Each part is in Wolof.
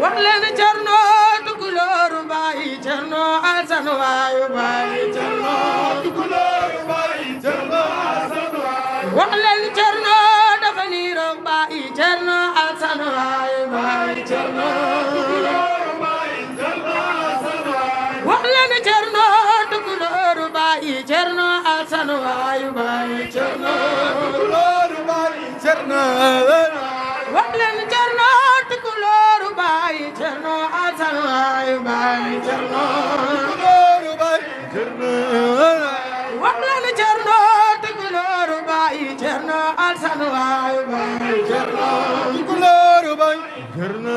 wax leen Cerno Tukulóor Baay Cerno Alsan waayu Baay Cerno Tukulóor Baay Cerno Alsan waayu wax leen Cerno dafa niroog Baay Cerno Alsan waayu Baay Cerno Tukulóor Baay Cerno Alsan waayu wax leen Cerno Tukulóor Baay Cerno Alsan waayu Baay Cerno Tukulóor Baay Cerno wax leen Cerno Tukulóor Baay Cerno Alsan waayu Baay Cerno Tukulóor Baay Cerno wax leen Cerno Tukulóor Baay Cerno Alsan waayu Baay Cerno Tukulóor Baay Cerno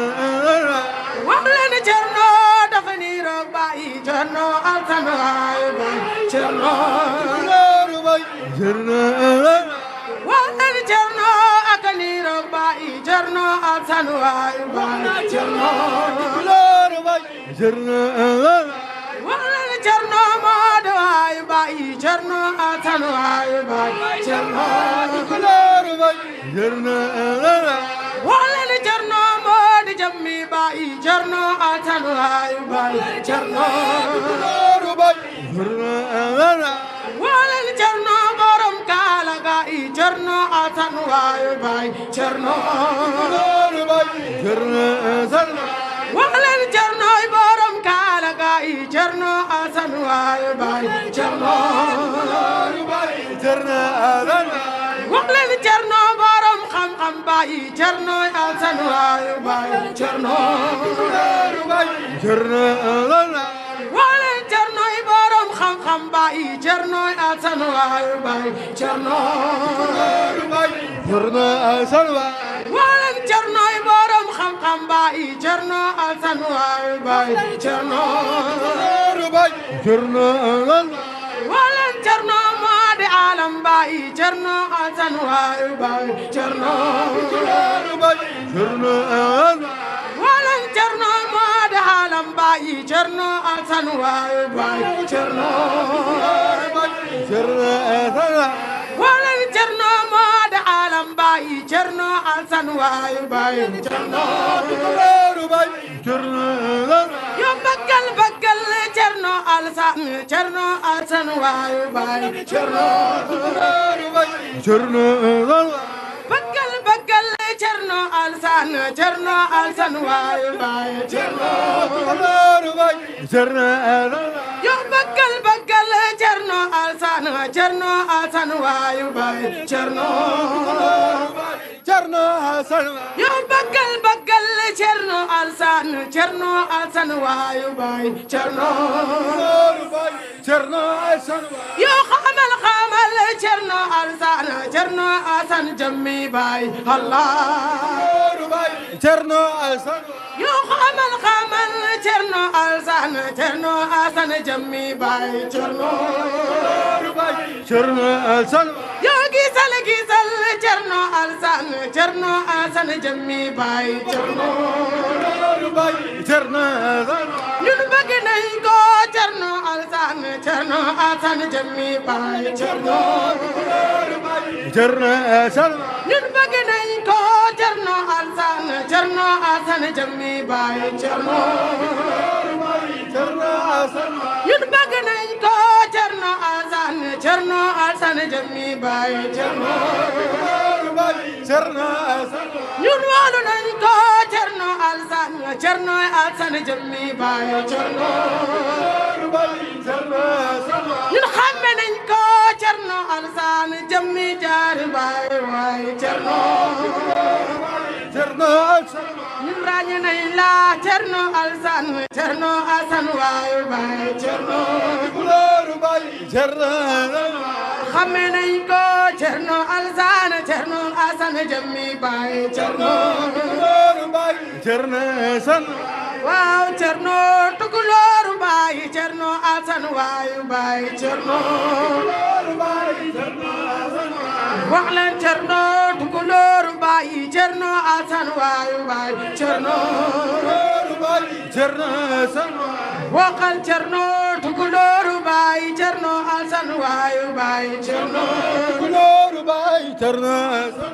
wax leen Cerno dafa niroog Baay Cerno Alsan waayu Baay Cerno Tukulóor Baay Cerno wax leen Cerno ak niroog Baay Cerno Alsan waayu Baay Cerno Tukulóor Baay Cerno wax leen Cerno Moodu waayu Baay Cerno Alsan waayu Baay Cerno Tukulóor Baay Cerno wax leen Cerno Moodu Jammi Baay Cerno Alsan waayu Baay Cerno Tukulóor Baay Cerno wax leen Cerno borom kaala gaay Cerno Alsan waayu Baay Cerno Tukulóor Baay Cerno wax leen Cerno borom kaala gaay Cerno Alsan waayu Baay Cerno Tukulóor Baay Cerno wax leen Cerno borom xam-xam Baay Cerno Alsan waayu Baay Cerno Tukulóor Baay Cerno wax leen Cerno borom xam-xam Baay Cerno Alsan waayu Baay Cerno Tukulóor Baay Cerno wax leen Cerno borom xam-xam Baay Cerno Alsan waayu Baay Cerno Tukulóor Baay Cerno wax leen Cerno Moodi Alam Baay Cerno Alsan waayu Baay Cerno Tukulóor Baay Cerno wax leen Cerno Moodi Alam Baay Cerno Alsan waayu Baay Cerno Tukulóor Baay Cerno wax leen Cerno Moodi Alam Baay Cerno Alsan waayu Baay Cerno Tukulóor Baay Cerno yo baggal baggal Cerno Alsan Cerno Alsan waayu Baay Cerno Tukulóor Baay Cerno baggal baggal Cerno Alsan Cerno Alsan waayu Baay Cerno Tukulóor Baay Cerno yo baggal baggal Cerno Alsan Cerno Alsan waayu Baay Cerno Cerno Alsan yo baggal baggal Cerno Alsan Cerno Alsan waayu Baay Cerno Tukulóor Baay Cerno Alsan yo xamal xamal Cerno Alsan Cerno Alsan Jammi Baay Allah Tukulóor Baay Cerno Alsan yo xamal xamal Cerno Alsan Cerno Alsan Jammi Baay Cerno Tukulóor Baay Cerno Alsan yo gisal gisal Cerno Alsan Cerno Alsan Jammi Baay Cerno Tukulóor Baay Cerno Alsan ñun bëgg nañ ko Cerno Alsan Cerno Alsan Jammi Baay Cerno Tukulóor Baay Cerno Alsan ñun bëgg nañ ko Cerno Alsan Cerno Alsan Jammi Baay Cerno Tukulóor Baay Cerno Alsan ñun bëgg nañ ko Cerno Alsan Cerno Alsan Jammi Baay Cerno Tukulóor Baay Cerno Alsan ñun wóolu nañ ko Cerno Alsan Cerno Alsan Jammi Baay Cerno Tukulóor Baay Cerno Alsan ñun xàmme nañ ko Cerno Alsan Jammi Jaari Baay waay Cerno Cerno Alsan ñun ràññe nañ la Cerno Alsan Cerno Alsan waay Baay Cerno Tukulóor Baay Cerno Alsan xàmme nañ ko Cerno Alsan Cerno Alsan Jammi Baay Cerno Tukulóor Baay Cerno Alsan waaw Cerno Tukulóor Baay Cerno Alsan waay Baay Cerno Tukulóor Baay Cerno Alsan wax leen Cerno Tukulóor Baay Cerno Alsan waay Baay Cerno Tukulóor Baay Cerno Alsan waxal Cerno Tukulóor Baay Cerno Alsan waay Baay Cerno Tukulóor Baay Cerno Alsan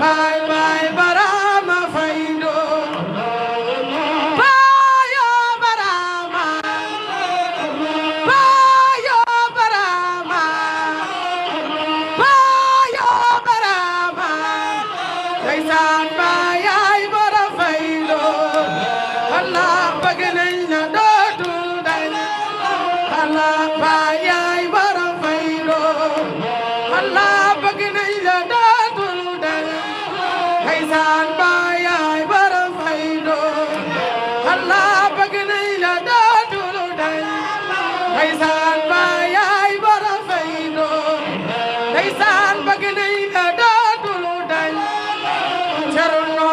Bye bye barama faydo Bayo barama Bayo barama Bayo barama Ndeysaan bayay bara faydo Allah bëgg nañ la dootul dañ Allah bayay bara faydo Allah bëgg nañ la dootul dañ Ndeysaan bayay bara faydo Allah bëgg nañ la dootul dañ Ndeysaan bayay bara faydo Ndeysaan bëgg nañ la dootul dañ Cerno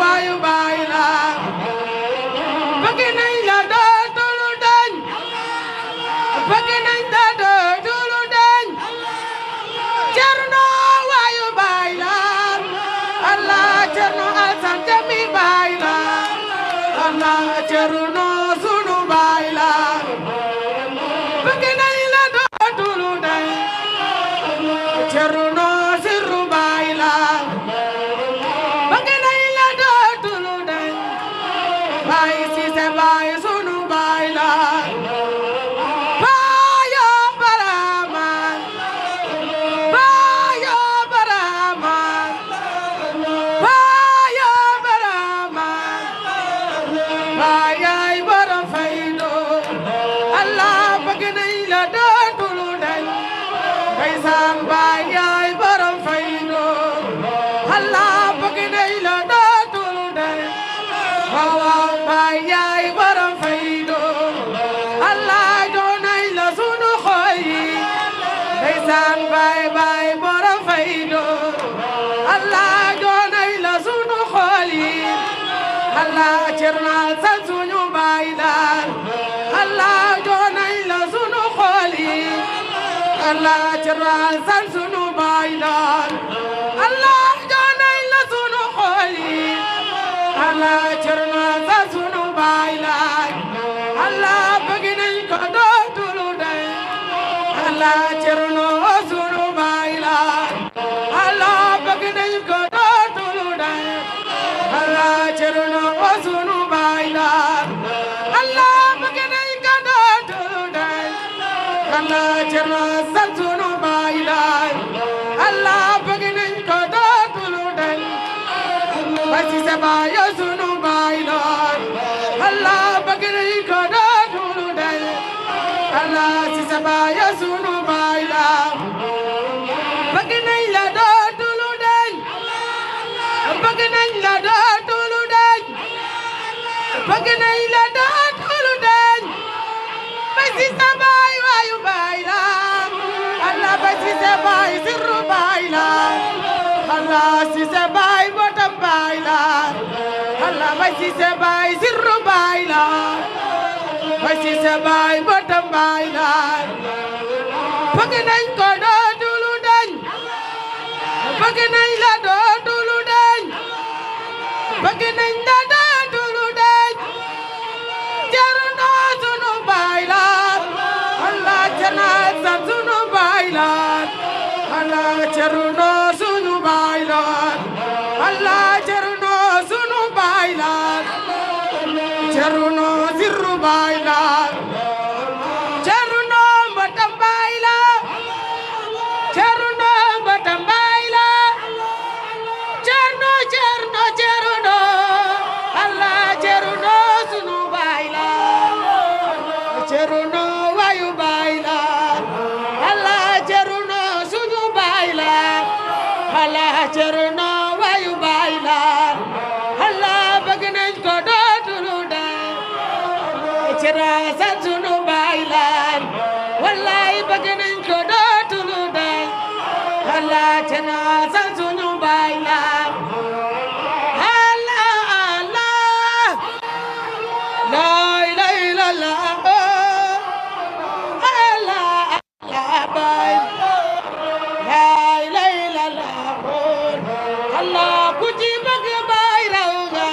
waayu baay la bëgg nañ la dootul dañ bëgg nañ la dootul dañ Cerno waayu baay la Allah Cerno Alsan Jami baay la Allah Cerno sunu baay la bëgg nañ la dootul dañ Cerno sirru baay la bëgg nañ la dootul dañ baay Sise baay sunu baay la Bayo barama Bayo barama Bayo barama Bayay bara faydo Allah bëgg nañ la dootul dañ Ndeysaan bayay bara faydo Allah bëgg nañ la dootul dañ waaw bayay bara faydo Allah jox nañ la sunu xol yi Ndeysaan bay bay bara faydo Allah jox nañ la sunu xol yi Allah Cerno Alsan suñu baay la Allah jox nañ la sunu xol yi Allah Cerno Alsan sunu baay la Allah jox nañ la sunu xol yi Allah Cerno Alsan sunu baay la Allah bëgg nañ ko dootul dañ Allah Cerno sunu baay la Allah bëgg nañ ko dootul dañ Allah Cerno sunu baay la Allah bëgg nañ ko dootul dañ Allah Cerno Alsan sunu baay la Allah bëgg nañ ko dootul dañ Baay Sise baay sunu baay la Allah bëgg nañ ko dootul dañ Allah Sise baay sunu baay la bëgg nañ la dootul dañ bëgg nañ la dootul dañ bëgg nañ la dootul dañ Baay Sise baay waayu baay la Allah Baay Sise baay sirru baay la Allah Sise baay botam baay la Allah Baay Sise baay sirru baay la Baay Sise baay botam baay la bëgg nañ ko dootul dañ bëgg nañ la dootul dañ bëgg nañ la dootul dañ Cerno sunu baay la Allah Cerno Alsan sunu baay la Allah Cerno sunu baay la Allah Cerno sunu baay la Cerno sirru baay la Cerno mbatam baay la Cerno mbatam baay la Cerno Cerno Cerno Allah Cerno sunu baay la Cerno wayu baay la Allah Cerno sunu baay la Allah Cerno wayu baay la Allah bëgg nañ ko dootul dañ Cerno Alsan sunu baay la wallaay bëgg nañ ko dootul dañ Allah Cerno Alsan sunu baay la Allah Allah la ilaha illallah Allah Allah baay la ilaha illallah Allah ku ci bëgg baay raw nga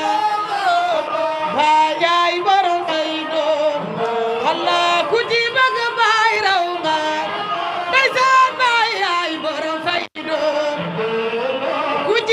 baay borom faydo Allah ku ci bëgg baay raw nga Ndeysaan baay borom faydo ku ci